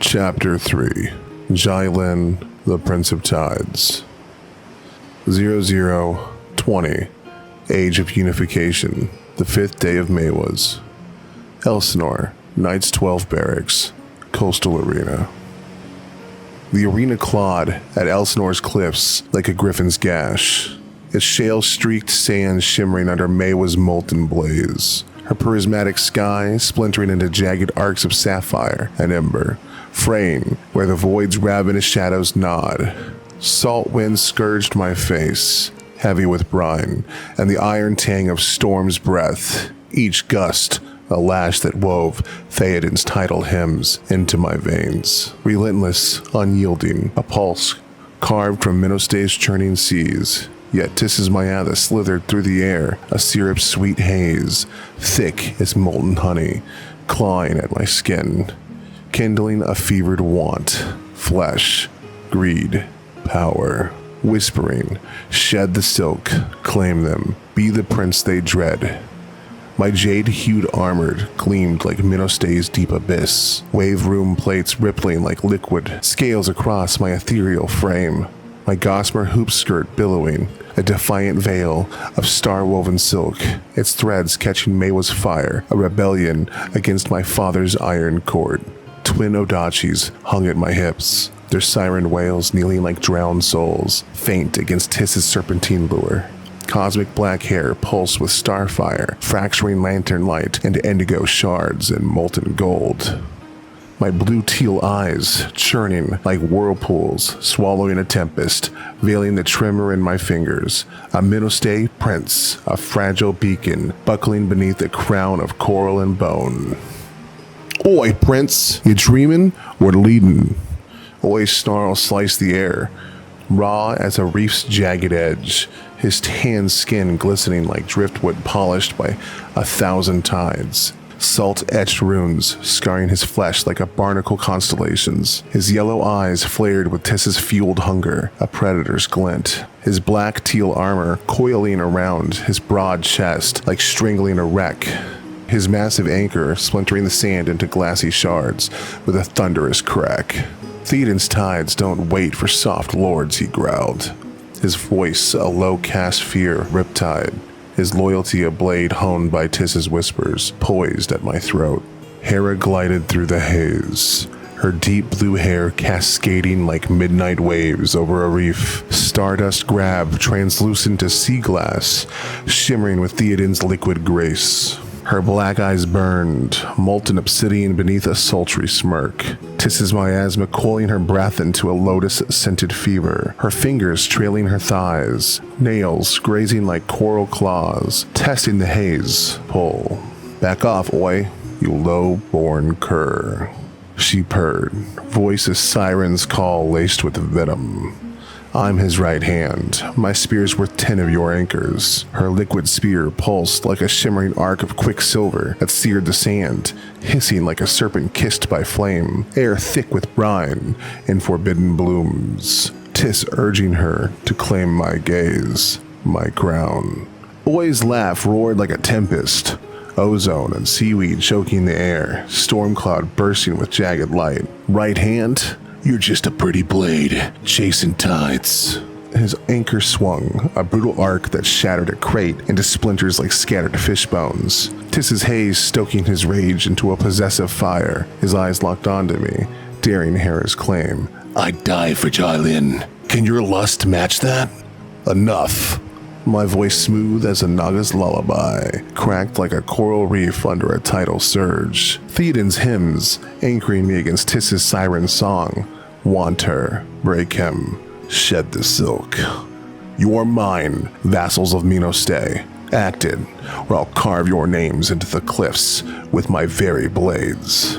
Chapter 3. Ji-Lin, the Prince of Tides. 0020. Age of Unification. The 5th day of May was. Elsinore, Knights 12 Barracks, Coastal Arena. The arena clawed at Elsinore's cliffs like a griffin's gash, its shale-streaked sand shimmering under Maewa's molten blaze, her prismatic sky splintering into jagged arcs of sapphire and ember, fraying where the void's ravenous shadows nod. Salt winds scourged my face, heavy with brine, and the iron tang of storm's breath, each gust a lash that wove Theoden's tidal hymns into my veins. Relentless, unyielding, a pulse carved from Minnostay's churning seas. Yet Tiss's Mayatha slithered through the air, a syrup-sweet haze, thick as molten honey, clawing at my skin, kindling a fevered want, flesh, greed, power, whispering, shed the silk, claim them, be the prince they dread. My jade-hued armor gleamed like Minnostay's deep abyss, wave room plates rippling like liquid, scales across my ethereal frame, my gossamer hoop skirt billowing, a defiant veil of star-woven silk, its threads catching Maewa's fire, a rebellion against my father's iron cord. Twin Odachis hung at my hips, their siren wails kneeling like drowned souls, faint against Tiss's serpentine lure. Cosmic black hair pulsed with starfire, fracturing lantern light into indigo shards and molten gold. My blue-teal eyes churning like whirlpools, swallowing a tempest, veiling the tremor in my fingers. A Minnostay prince, a fragile beacon, buckling beneath a crown of coral and bone. Oi, prince, you dreamin' or leadin'? Oi's snarl sliced the air, raw as a reef's jagged edge, his tan skin glistening like driftwood polished by 1,000 tides. Salt-etched runes scarring his flesh like a barnacle constellations. His yellow eyes flared with Tiss's fueled hunger, a predator's glint. His black teal armor coiling around his broad chest like strangling a wreck. His massive anchor splintering the sand into glassy shards with a thunderous crack. Theoden's tides don't wait for soft lords, he growled. His voice a low-cast fear riptide, his loyalty a blade honed by Tiss's whispers, poised at my throat. Hera glided through the haze, her deep blue hair cascading like midnight waves over a reef. Stardust grabbed translucent as sea glass, shimmering with Theoden's liquid grace. Her black eyes burned, molten obsidian beneath a sultry smirk. Tiss's miasma coiling her breath into a lotus-scented fever, her fingers trailing her thighs, nails grazing like coral claws, testing the haze. Pull. Back off, oi, you low-born cur. She purred, voice a siren's call laced with venom. I'm his right hand. My spear's worth 10 of your anchors. Her liquid spear pulsed like a shimmering arc of quicksilver that seared the sand, hissing like a serpent kissed by flame, air thick with brine and forbidden blooms. Tiss urging her to claim my gaze, my crown. Oi's laugh roared like a tempest, ozone and seaweed choking the air, storm cloud bursting with jagged light. Right hand? You're just a pretty blade, chasing tides. His anchor swung, a brutal arc that shattered a crate into splinters like scattered fish bones. Tiss's haze stoking his rage into a possessive fire, his eyes locked onto me, daring Hera's claim. I'd die for Ji-Lin. Can your lust match that? Enough. My voice smooth as a Naga's lullaby, cracked like a coral reef under a tidal surge. Theoden's hymns anchoring me against Tiss's siren song. Want her, break him, shed the silk. You are mine, vassals of Minnostay. Acted, or I'll carve your names into the cliffs with my very blades.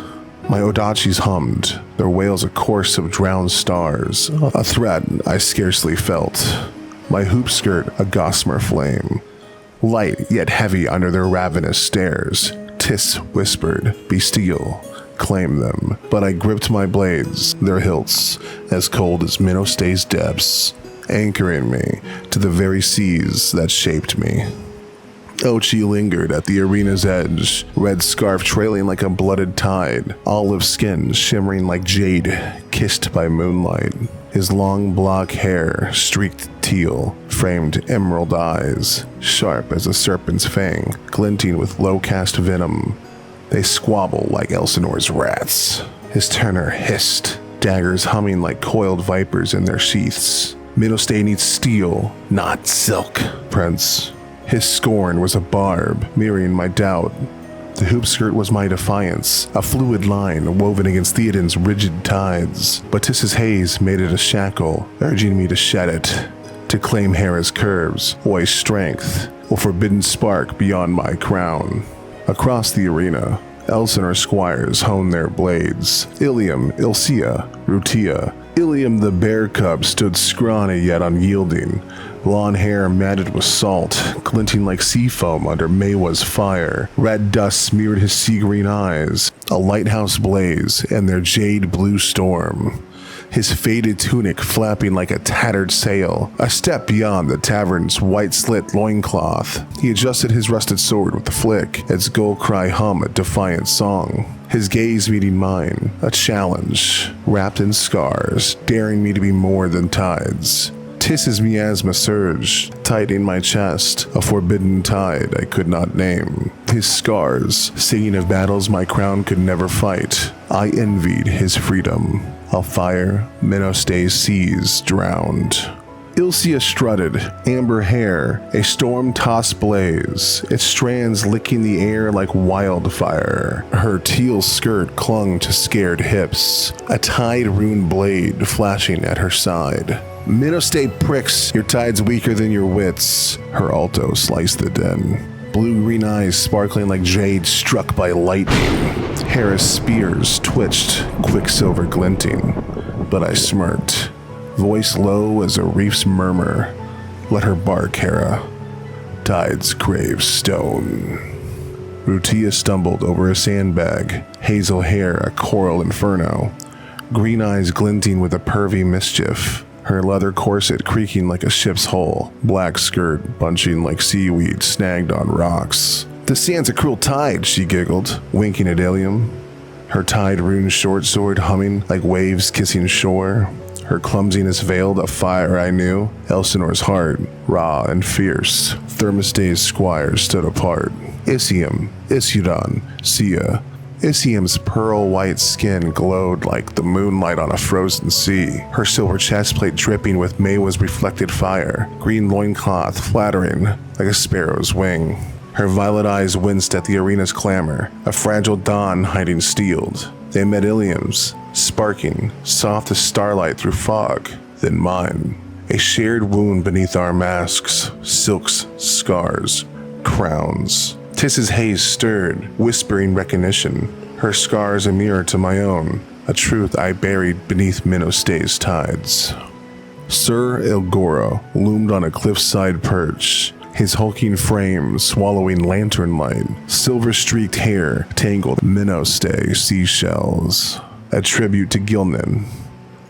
My Odachis hummed, their wails a chorus of drowned stars, a threat I scarcely felt. My hoop skirt a gossamer flame, light yet heavy under their ravenous stares. Tiss whispered, be still, claim them. But I gripped my blades, their hilts, as cold as Minnostay's depths, anchoring me to the very seas that shaped me. Ochi lingered at the arena's edge, red scarf trailing like a blooded tide, olive skin shimmering like jade, kissed by moonlight. His long black hair, streaked teal, framed emerald eyes, sharp as a serpent's fang, glinting with low-cast venom. They squabble like Elsinore's rats. His tenor hissed, daggers humming like coiled vipers in their sheaths. Middlestay needs steel, not silk, Prince. His scorn was a barb, mirroring my doubt. The hoop skirt was my defiance, a fluid line woven against Theoden's rigid tides. But Tiss's haze made it a shackle, urging me to shed it, to claim Hera's curves, Oi's strength, or forbidden spark beyond my crown. Across the arena, Elsinore squires honed their blades. Ilium, Ilcia, Rutia. Ilium the bear cub stood scrawny yet unyielding, blonde hair matted with salt, glinting like sea foam under Maewa's fire. Red dust smeared his sea-green eyes, a lighthouse blaze in their jade blue storm. His faded tunic flapping like a tattered sail, a step beyond the tavern's white-slit loincloth. He adjusted his rusted sword with a flick, its gold cry hum a defiant song. His gaze meeting mine, a challenge, wrapped in scars, daring me to be more than tides. Tiss's miasma surged, tightening my chest, a forbidden tide I could not name. His scars, singing of battles my crown could never fight. I envied his freedom. A fire Middlestay's seas drowned. Ilcia strutted, amber hair, a storm-tossed blaze, its strands licking the air like wildfire. Her teal skirt clung to scared hips, a tide-ruined blade flashing at her side. Middlestay pricks, your tide's weaker than your wits. Her alto sliced the din. Blue-green eyes sparkling like jade struck by lightning. Hera's spears twitched, quicksilver glinting. But I smirked, voice low as a reef's murmur. Let her bark, Hera. Tides crave stone. Rutia stumbled over a sandbag, hazel hair a coral inferno. Green eyes glinting with a pervy mischief. Her leather corset creaking like a ship's hull, black skirt bunching like seaweed snagged on rocks. The sand's a cruel tide, she giggled, winking at Ilium. Her tide-ruined short sword humming like waves kissing shore. Her clumsiness veiled a fire I knew, Elsinore's heart, raw and fierce. Thermostay's squires stood apart. Isium, Isudon, Sia. Isium's pearl-white skin glowed like the moonlight on a frozen sea, her silver chestplate dripping with Maewa's reflected fire, green loincloth flattering like a sparrow's wing. Her violet eyes winced at the arena's clamor, a fragile dawn hiding steeled. They met Ilium's, sparking, soft as starlight through fog, then mine. A shared wound beneath our masks, silks, scars, crowns. Tiss's haze stirred, whispering recognition, her scars a mirror to my own, a truth I buried beneath Middlestay's tides. Sir Elgoro loomed on a cliffside perch, his hulking frame swallowing lantern light, silver-streaked hair tangled Middlestay seashells. A tribute to Ji-Lin,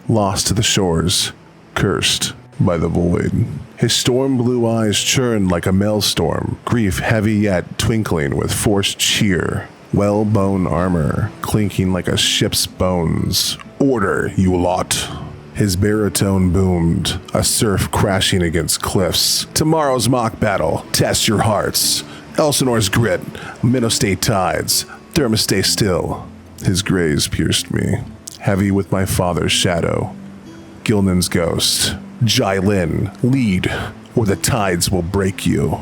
lost to the shores, cursed by the void. His storm-blue eyes churned like a maelstrom, grief heavy yet twinkling with forced cheer. Well-bone armor, clinking like a ship's bones. Order, you lot. His baritone boomed, a surf crashing against cliffs. Tomorrow's mock battle, test your hearts. Elsinore's grit, Middlestay tides, Thermostay still. His grays pierced me, heavy with my father's shadow. Ji-Lin's ghost. Ji-Lin, lead, or the tides will break you.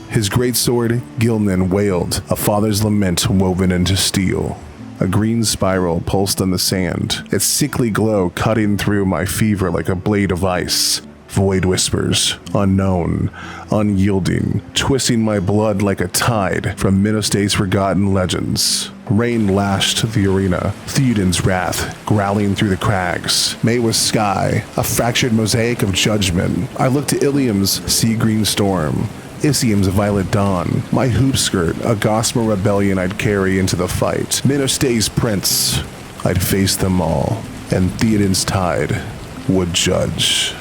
His greatsword, Ji-Lin wailed, a father's lament woven into steel. A green spiral pulsed on the sand, its sickly glow cutting through my fever like a blade of ice. Void whispers, unknown, unyielding, twisting my blood like a tide from Middlestay's forgotten legends. Rain lashed the arena, Theoden's wrath growling through the crags. Maewa's sky, a fractured mosaic of judgment. I looked to Ilium's sea-green storm, Isium's violet dawn, my hoop skirt, a gossamer rebellion I'd carry into the fight. Middlestay's prince, I'd face them all, and Theoden's tide would judge.